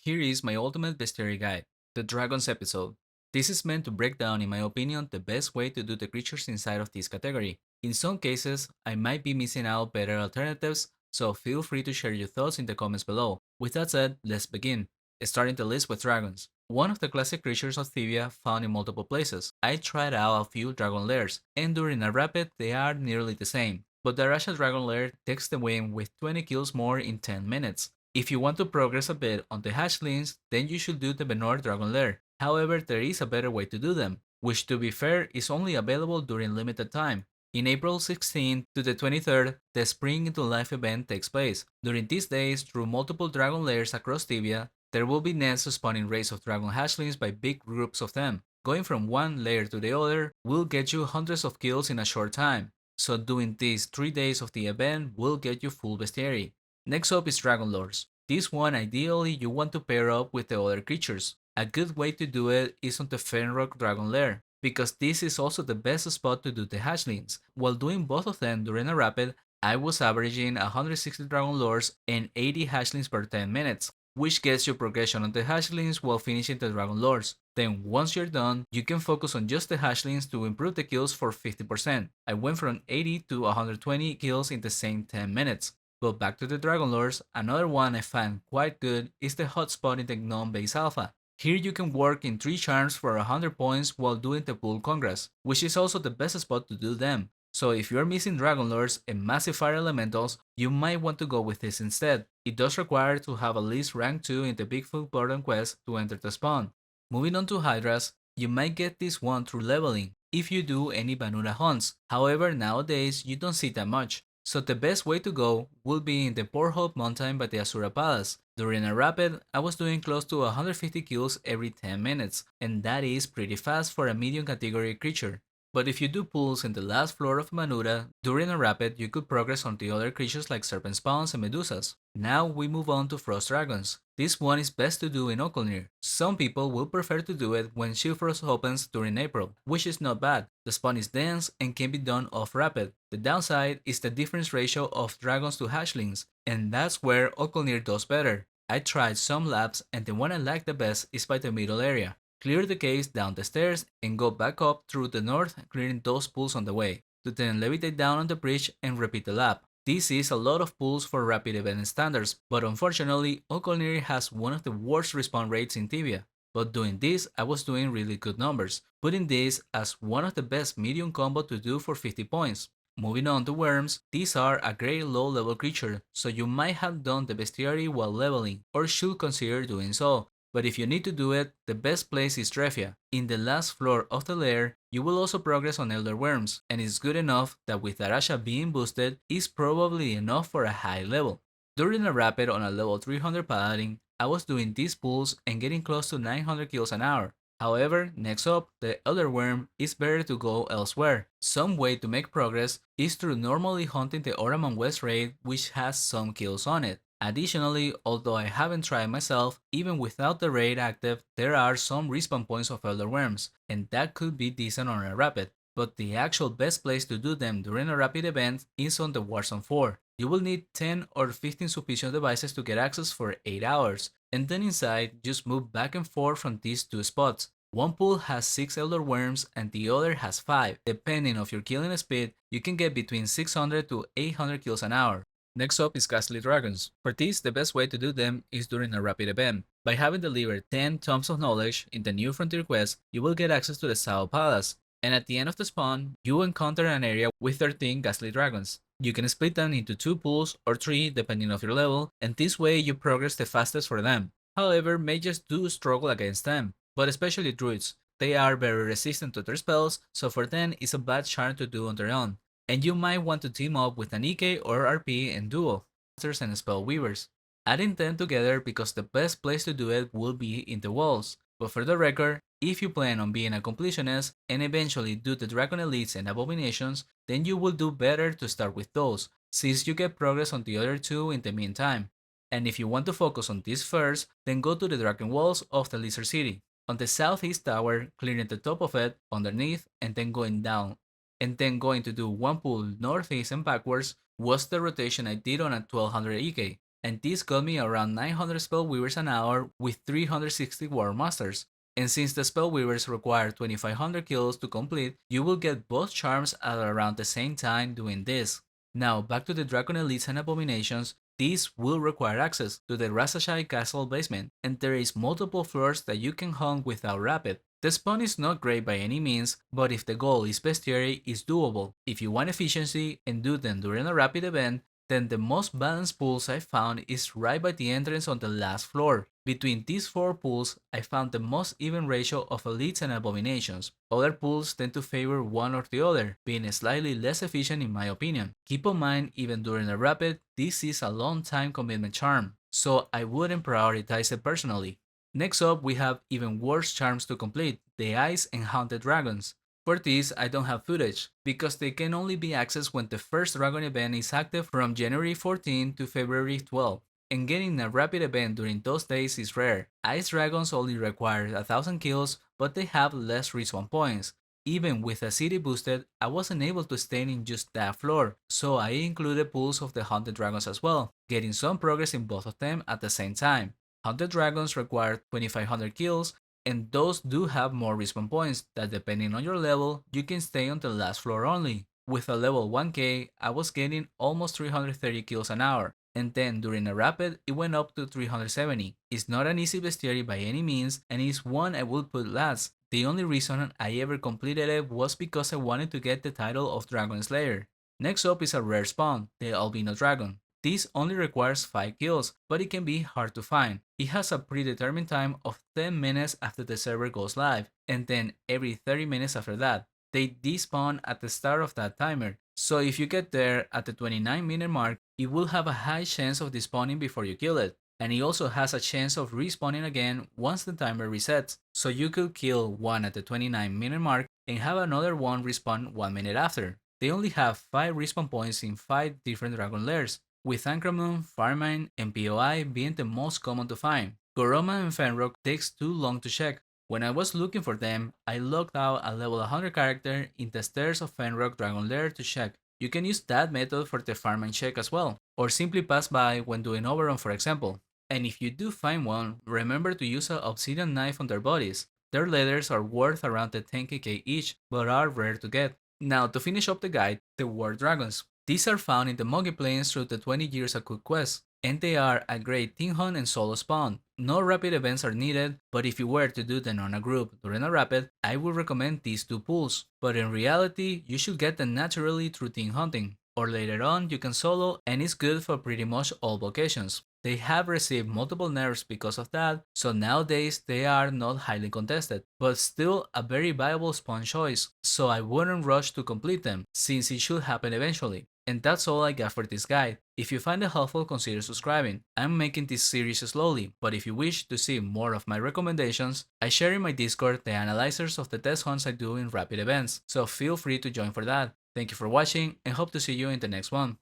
Here is my ultimate bestiary guide, the Dragons episode. This is meant to break down, in my opinion, the best way to do the creatures inside of this category. In some cases, I might be missing out better alternatives, so feel free to share your thoughts in the comments below. With that said, let's begin. Starting the list with dragons. One of the classic creatures of Tibia found in multiple places. I tried out a few dragon lairs, and during a rapid they are nearly the same. But the Rasha Dragon Lair takes the win with 20 kills more in 10 minutes. If you want to progress a bit on the Hatchlings, then you should do the Benor Dragon Lair. However, there is a better way to do them, which to be fair is only available during limited time. In April 16th to the 23rd, the Spring into Life event takes place. During these days, through multiple dragon lairs across Tibia, there will be nests spawning raids of dragon hatchlings by big groups of them. Going from one lair to the other will get you hundreds of kills in a short time, so doing these 3 days of the event will get you full bestiary. Next up is Dragon Lords. This one ideally you want to pair up with the other creatures. A good way to do it is on the Fenrock Dragon Lair, because this is also the best spot to do the hatchlings. While doing both of them during a rapid, I was averaging 160 Dragon Lords and 80 hatchlings per 10 minutes, which gets you progression on the hatchlings while finishing the Dragon Lords. Then once you're done, you can focus on just the hatchlings to improve the kills for 50%. I went from 80 to 120 kills in the same 10 minutes. But back to the Dragon Lords, another one I find quite good is the hotspot in the Gnome Base Alpha. Here you can work in 3 charms for 100 points while doing the Pool Congress, which is also the best spot to do them. So if you're missing Dragon Lords and massive fire elementals, you might want to go with this instead. It does require to have at least rank 2 in the Bigfoot Burden quest to enter the spawn. Moving on to Hydras, you might get this one through leveling, if you do any Vanura hunts. However, nowadays you don't see that much. So the best way to go would be in the Porthope Mountain by the Asura Palace. During a rapid, I was doing close to 150 kills every 10 minutes, and that is pretty fast for a medium category creature. But if you do pulls in the last floor of Manura, during a rapid you could progress on the other creatures like serpent spawns and medusas. Now we move on to frost dragons. This one is best to do in Okolnir. Some people will prefer to do it when Shieldfrost opens during April, which is not bad. The spawn is dense and can be done off rapid. The downside is the difference ratio of dragons to hatchlings, and that's where Okolnir does better. I tried some labs and the one I like the best is by the middle area. Clear the case down the stairs and go back up through the north, clearing those pools on the way, to then levitate down on the bridge and repeat the lap. This is a lot of pulls for rapid event standards, but unfortunately, Okolnir has one of the worst respawn rates in Tibia. But doing this, I was doing really good numbers, putting this as one of the best medium combo to do for 50 points. Moving on to Wyrms, these are a great low level creature, so you might have done the bestiary while leveling, or should consider doing so. But if you need to do it, the best place is Trefia. In the last floor of the lair, you will also progress on Elder Wyrms, and it's good enough that with Darasha being boosted, is probably enough for a high level. During a rapid on a level 300 paladin, I was doing these pulls and getting close to 900 kills an hour. However, next up, the Elder Wyrm is better to go elsewhere. Some way to make progress is through normally hunting the Oraman West raid, which has some kills on it. Additionally, although I haven't tried myself, even without the raid active, there are some respawn points of Elder Wyrms, and that could be decent on a rapid. But the actual best place to do them during a rapid event is on the Warzone 4. You will need 10 or 15 submission devices to get access for 8 hours, and then inside, just move back and forth from these 2 spots. One pool has 6 Elder Wyrms and the other has 5. Depending on your killing speed, you can get between 600 to 800 kills an hour. Next up is Ghastly Dragons. For this, the best way to do them is during a rapid event. By having delivered 10 Tomes of Knowledge in the New Frontier quest, you will get access to the South Palace, and at the end of the spawn, you encounter an area with 13 Ghastly Dragons. You can split them into 2 pools or 3 depending on your level, and this way you progress the fastest for them. However, mages do struggle against them, but especially druids. They are very resistant to their spells, so for them it's a bad charm to do on their own. And you might want to team up with an EK or RP and duo, Masters and Spellweavers. Adding them together because the best place to do it will be in the walls. But for the record, if you plan on being a completionist and eventually do the Dragon Elites and Abominations, then you will do better to start with those, since you get progress on the other 2 in the meantime. And if you want to focus on this first, then go to the Dragon Walls of the Lizard City. On the southeast tower, clearing the top of it, underneath, and then going down. And then going to do one pull northeast and backwards was the rotation I did on a 1200 EK. and this got me around 900 Spellweavers an hour with 360 Warmasters. And since the Spellweavers require 2500 kills to complete, you will get both charms at around the same time doing this. Now back to the Dragon Elites and Abominations. These will require access to the Rasashai Castle basement, and there is multiple floors that you can hunt without rapid. The spawn is not great by any means, but if the goal is Bestiary, it's doable. If you want efficiency and do them during a rapid event, then the most balanced pools I found is right by the entrance on the last floor. Between these four pools, I found the most even ratio of elites and abominations. Other pools tend to favor one or the other, being slightly less efficient in my opinion. Keep in mind, even during a rapid, this is a long time commitment charm, so I wouldn't prioritize it personally. Next up, we have even worse charms to complete, the Ice and Haunted Dragons. For these, I don't have footage, because they can only be accessed when the first Dragon event is active from January 14 to February 12, and getting a rapid event during those days is rare. Ice Dragons only require 1000 kills, but they have less respawn points. Even with a city boosted, I wasn't able to stay in just that floor, so I included pools of the Haunted Dragons as well, getting some progress in both of them at the same time. Haunted Dragons require 2500 kills, and those do have more respawn points that depending on your level, you can stay on the last floor only. With a level 1k, I was getting almost 330 kills an hour, and then during a rapid, it went up to 370. It's not an easy bestiary by any means, and it's one I would put last. The only reason I ever completed it was because I wanted to get the title of Dragon Slayer. Next up is a rare spawn, the Albino Dragon. This only requires 5 kills, but it can be hard to find. It has a predetermined time of 10 minutes after the server goes live, and then every 30 minutes after that. They despawn at the start of that timer, so if you get there at the 29-minute mark, it will have a high chance of despawning before you kill it. And it also has a chance of respawning again once the timer resets, so you could kill one at the 29-minute mark and have another one respawn 1 minute after. They only have 5 respawn points in 5 different dragon lairs, with Ankramon, Farmine, and POI being the most common to find. Goroma and Fenrock takes too long to check. When I was looking for them, I logged out a level 100 character in the stairs of Fenrock Dragon Lair to check. You can use that method for the Farmine check as well, or simply pass by when doing overrun for example. And if you do find one, remember to use an obsidian knife on their bodies. Their leathers are worth around the 10k each, but are rare to get. Now to finish up the guide, the Wardragons. These are found in the Monkey Plains through the 20 Years Akut quest, and they are a great team hunt and solo spawn. No rapid events are needed, but if you were to do them on a group during a rapid, I would recommend these two pools. But in reality, you should get them naturally through team hunting, or later on you can solo, and it's good for pretty much all vocations. They have received multiple nerfs because of that, so nowadays they are not highly contested, but still a very viable spawn choice, so I wouldn't rush to complete them, since it should happen eventually. And that's all I got for this guide. If you find it helpful, consider subscribing. I'm making this series slowly, but if you wish to see more of my recommendations, I share in my Discord the analyzers of the test hunts I do in rapid events, so feel free to join for that. Thank you for watching and hope to see you in the next one.